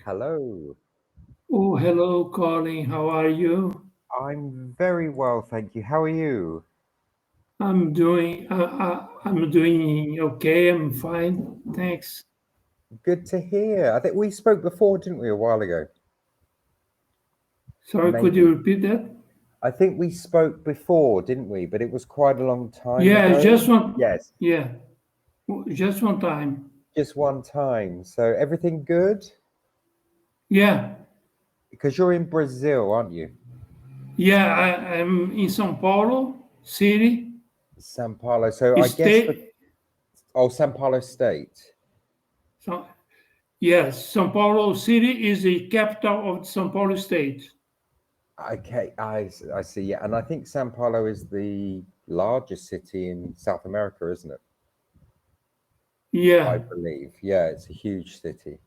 Hello. Oh, hello, Colin. How are you? I'm very well, thank you. How are you? I'm doing okay. I'm fine. Thanks. Good to hear. I think we spoke before, didn't we, a while ago? Sorry, could you Maybe. repeat that? I think we spoke before, didn't we? But it was quite a long time Yeah, ago. just one. Yes, Yeah, just one time. just one time. So everything good? Yeah, Because you're in Brazil, aren't you? yeah. I'm in São Paulo city. São Paulo. So I guess the State. São Paulo State. So, yes, São Paulo city is the capital of São Paulo state. Okay, I see. Yeah, and I think São Paulo is the largest city in South America, isn't it? I Yeah, believe. Yeah, it's a huge city.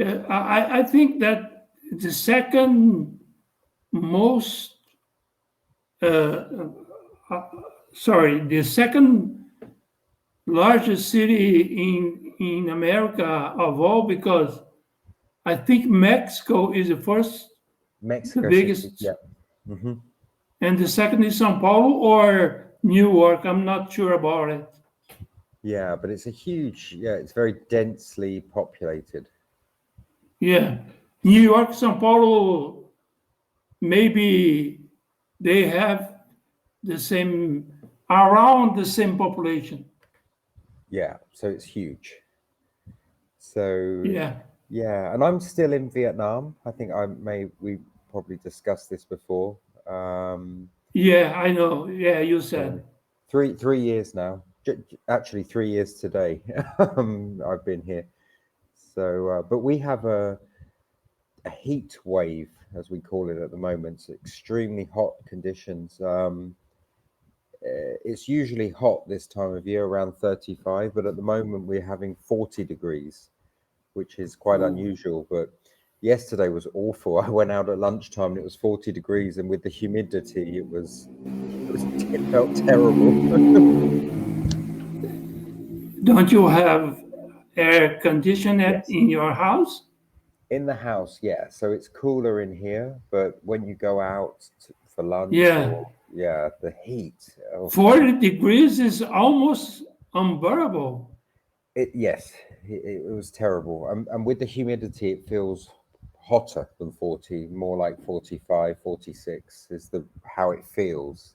I think that the second most uh, uh, sorry, the second largest city in America of all, because I think Mexico is the first, the Mexico City. biggest, Yeah. Hmm. and the second is São Paulo or New York. I'm not sure about it. Yeah, but it's a huge. Yeah, it's very densely populated. Yeah, New York, São Paulo, maybe they have the same, around the same population. Yeah, so it's huge. So Yeah, yeah, and I'm still in Vietnam. I think we probably discussed this before. Um, yeah, I know. Yeah, you so said. three years now. Actually, 3 years today. I've been here. So, but we have a heat wave, as we call it at the moment. So extremely hot conditions. It's usually hot this time of year, around 35, but at the moment we're having 40 degrees, which is quite Oh. unusual. But yesterday was awful. I went out at lunchtime and it was 40 degrees, and with the humidity, it felt terrible. Don't you have air conditioner Yes. in your house? In the house, yeah. So it's cooler in here, but when you go out for lunch Yeah. or yeah, the heat. Oh, 40 degrees is almost unbearable. yes, it was terrible. And with the humidity, it feels hotter than 40, more like 45, 46 is the how it feels.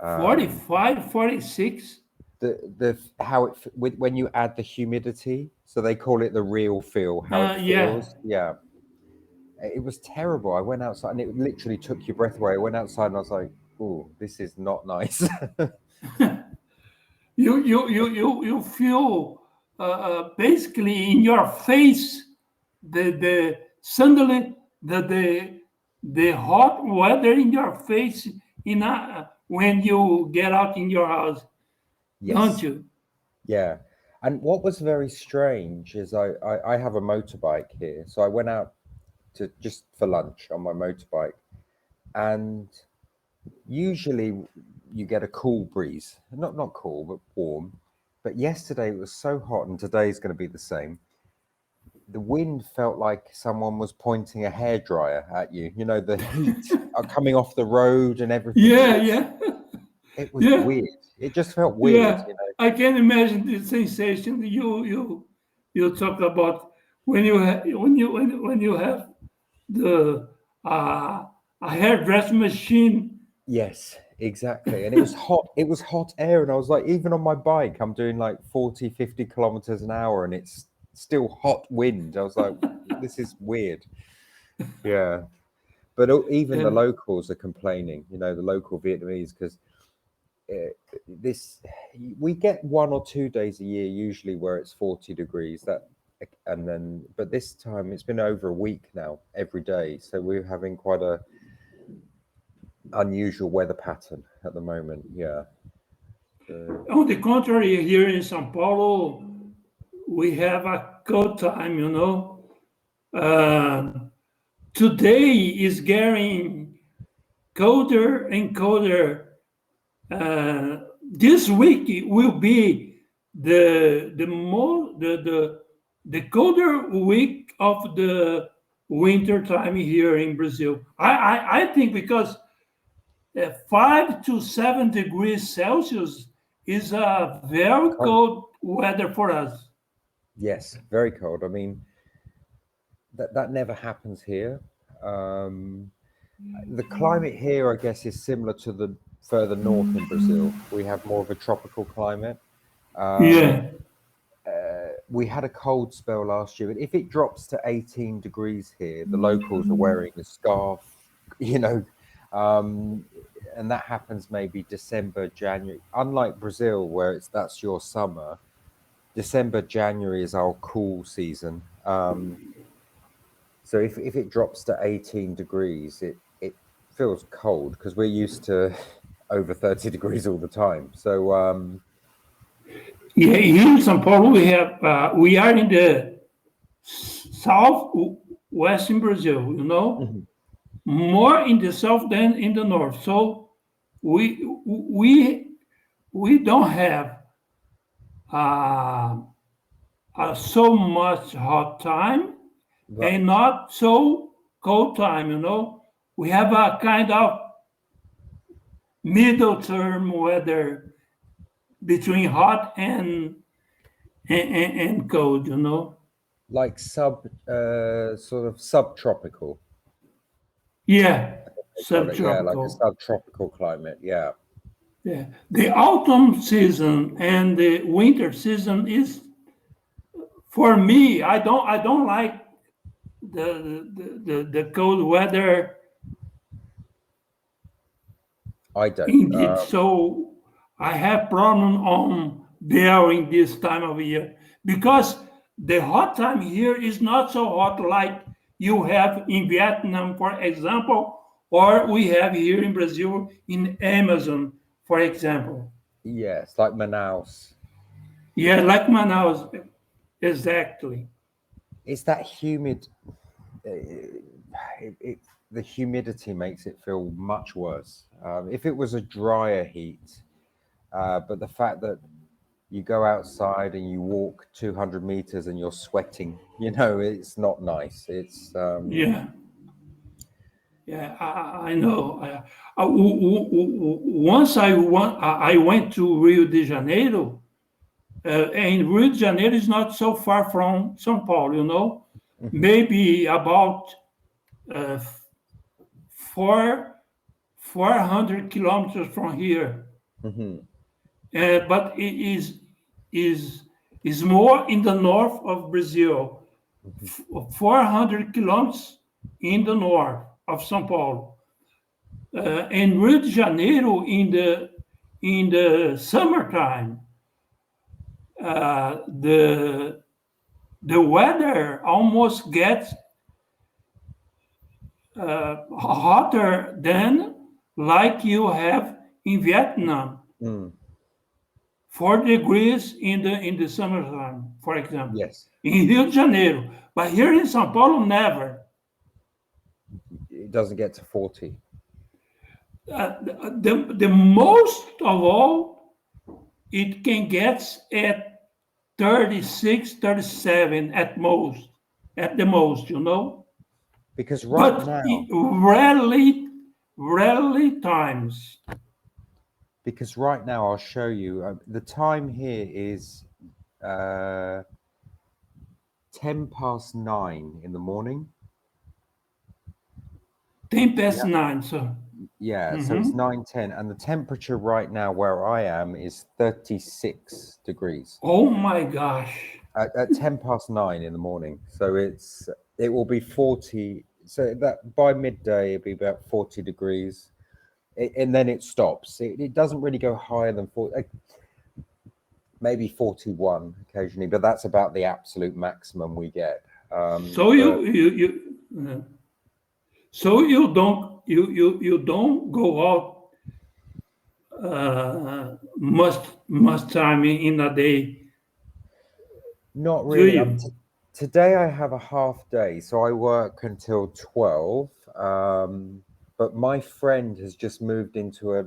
Um, 45, 46. the how when you add the humidity, so they call it the real feel, how it Yeah. feels. Yeah, it was terrible. I went outside and it literally took your breath away. I went outside and I was like, "Oh, this is not nice." You feel basically in your face the suddenly the hot weather in your face when you get out in your house, don't Yes, you? yeah. And what was very strange is I have a motorbike here, so I went out to just for lunch on my motorbike, and usually you get a cool breeze, not cool but warm. But yesterday it was so hot, and today's going to be the same. The wind felt like someone was pointing a hairdryer at you. You know, the heat coming off the road and everything. Yeah, yeah, It was yeah, weird. It just felt weird, yeah. you know. I can imagine the sensation you talk about when when you have the uh, a hairdress machine. Yes, exactly. And it was hot. It was hot air, and I was like, even on my bike, I'm doing like 40, 50 kilometers an hour, and it's still hot wind. I was like, this is weird. Yeah. But even the And locals are complaining, you know, the local Vietnamese, because this we get 1 or 2 days a year usually where it's 40 degrees that and then but this time it's been over a week now every day, so we're having quite a unusual weather pattern at the moment. Yeah. So on the contrary, here in São Paulo, we have a cold time. Today is getting colder and colder. This week will be the more the the colder week of the winter time here in Brazil. I think because 5 to 7 degrees Celsius is a very Cold. cold weather for us. Yes, very cold. I mean, that never happens here. Um, the climate here, I guess, is similar to the further north in Brazil. We have more of a tropical climate. Um, Yeah, we had a cold spell last year, but if it drops to 18 degrees here, the locals are wearing a scarf, you know, um, and that happens maybe December, January. Unlike Brazil, where that's your summer, December, January is our cool season. So if it drops to 18 degrees, it feels cold because we're used to over 30 degrees all the time. So yeah. Here in São Paulo, we are in the southwestern Brazil. mhm, More in the south than in the north. So we we don't have uh, so much hot time and right, not so cold time. We have a kind of middle term weather between hot and cold. like sort of subtropical. Yeah, They call it, yeah, like a subtropical. subtropical climate. Yeah. Yeah, the autumn season and the winter season is for me. I don't like the cold weather I don't. indeed. So I have problem on bearing this time of year because the hot time here is not so hot like you have in Vietnam, for example, or we have here in Brazil in Amazon, for example. Yes, like Manaus. Yeah, like Manaus, exactly. It's that humid. It the humidity makes it feel much worse. If it was a drier heat, but the fact that you go outside and you walk 200 meters and you're sweating, it's not nice. It's Yeah, yeah, I know. Once I went to Rio de Janeiro, and Rio de Janeiro is not so far from São Paulo, mhm, maybe about uh, four 400 kilometers from here. mhm, But it is more in the north of Brazil, mhm, 400 kilometers in the north of São Paulo. And Rio de Janeiro in the summertime, the weather almost gets hotter than like you have in Vietnam, mm. 4 degrees in the summertime, for example, Yes, in Rio de Janeiro. But here in São Paulo, never. it doesn't get to 40. The most of all, it can get at 36, 37 at the most. Because right But now, rarely times. I'll show you. The time here is uh, 10 past 9 in the morning. 10 past Yeah. 9, so. Yeah, so it's Mhm. 9:10, and the temperature right now where I am is 36 degrees Oh my gosh. at 10 past 9 in the morning. So it will be 40. So that by midday it'll be about 40 degrees, and then it stops. It doesn't really go higher than 40, maybe 41 occasionally, but that's about the absolute maximum we get. So But you don't go out much time in a day, not do really. you? Today I have a half day, so I work until 12. But my friend has just moved into a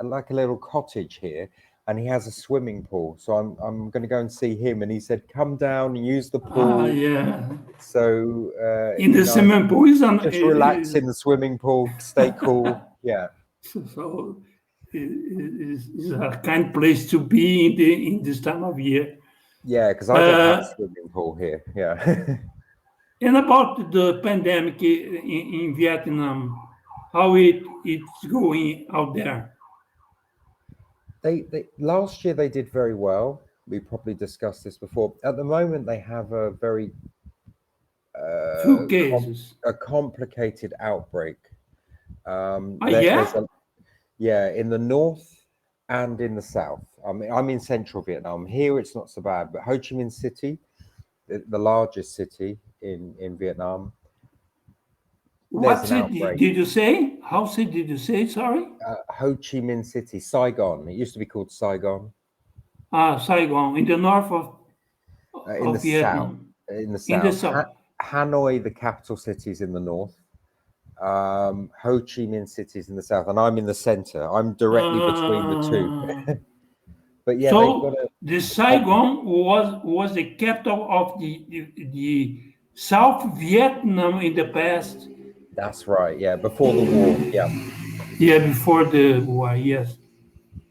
like a little cottage here, and he has a swimming pool. So I'm going to go and see him. And he said, "Come down and use the pool." Yeah. So In the nice, swimming pool just relax in the swimming pool, stay cool. Yeah, so is a kind place to be in this time of year. yeah, because I don't have a Uh, swimming pool here. Yeah. and about the pandemic in Vietnam, how it's going out there? They last year they did very well. We probably discussed this before. At the moment, they have a very Few uh, com- cases. a complicated outbreak. There's Yeah. a yeah in the north and in the south. I mean, I'm in central Vietnam. Here it's not so bad, but Ho Chi Minh City, the largest city in Vietnam, there's What an city outbreak. did you say? How city did you say? Sorry. Ho Chi Minh City, Saigon. It used to be called Saigon. Saigon, in the north In the of south. Vietnam, In the in the south, south. Hanoi, the capital city, is in the north. Ho Chi Minh City is in the south, and I'm in the center. I'm directly between the two. Uh, But yeah, they've got so the a compli Saigon was the capital of the South Vietnam in the past. That's right. Yeah, before the war. Yeah. Yeah, before the war. Yes,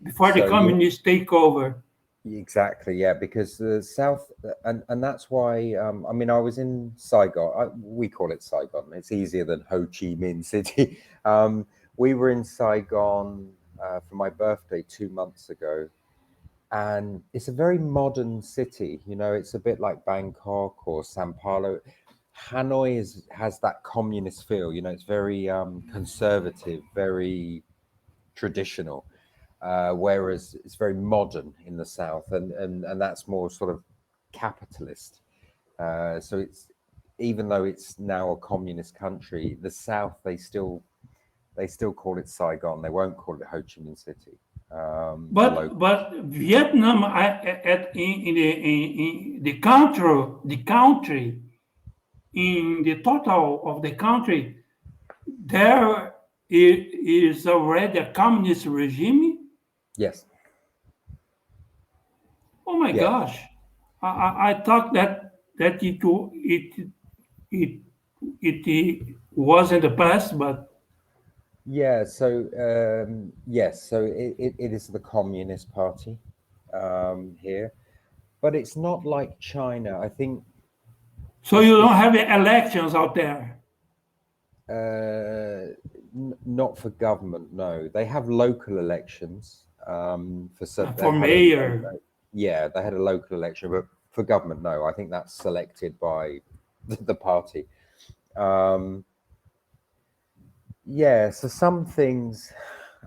before the So you communist takeover. exactly, yeah, because the south, and that's why. I mean, I was in Saigon. We call it Saigon. It's easier than Ho Chi Minh City. We were in Saigon for my birthday 2 months ago, and it's a very modern city. You know, it's a bit like Bangkok or Sao Paulo. Hanoi has that communist feel. You know, it's very conservative, very traditional, whereas it's very modern in the south, and that's more sort of capitalist. So it's even though it's now a communist country, the south they still call it Saigon. They won't call it Ho Chi Minh City. The local. But Vietnam in the country in the total of the country there is already a communist regime. Yes. Oh my Yeah. gosh! I thought that it it was in the past, but Yeah. So yes. So it is the Communist Party here, but it's not like China. I think so this you don't this have elections out there not for government. No, they have local elections. They for had mayor. yeah, they had a local election, but for government, no. I think that's selected by the party. Um, yeah, so some things.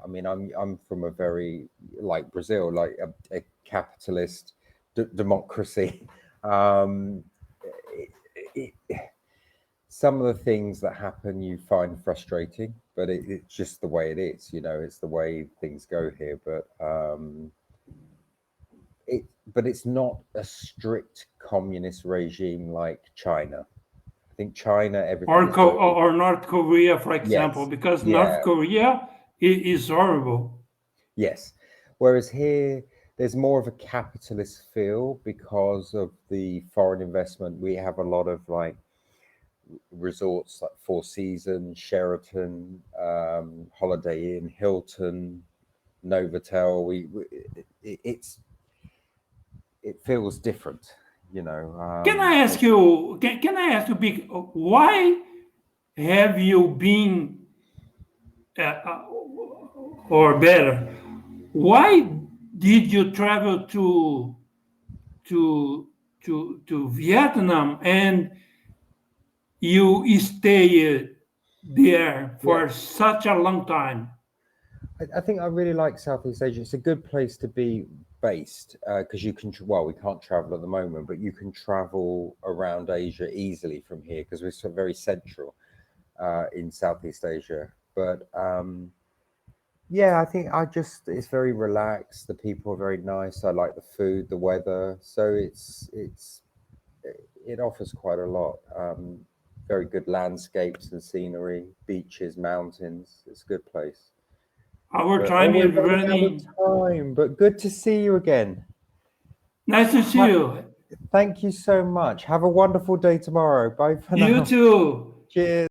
I mean, I'm from a very like Brazil, like a capitalist democracy. Um, some of the things that happen you find frustrating, but it's just the way it is. You know, it's the way things go here. It, but it's not a strict communist regime like China. I think China, everything is very Or North Korea, for example, yes, because North yeah, Korea is horrible. yes. Whereas here, there's more of a capitalist feel because of the foreign investment. We have a lot of like resorts like Four Seasons, Sheraton, Holiday Inn, Hilton, Novotel. It feels different, you know. Can I ask you? Can I ask you, why have you been, or better, why did you travel to to Vietnam and you stay there Yeah, for such a long time? I think I really like Southeast Asia. It's a good place to be based because you can. Well, we can't travel at the moment, but you can travel around Asia easily from here because we're so very central in Southeast Asia. But yeah, I think it's very relaxed. The people are very nice. I like the food, the weather. So it offers quite a lot. Very good landscapes and scenery, beaches, mountains. It's a good place. Our But time we're is running out of running. time. But good to see you again. Nice to see you. Thank you so much. Have a wonderful day tomorrow. Bye for now. You too. Cheers.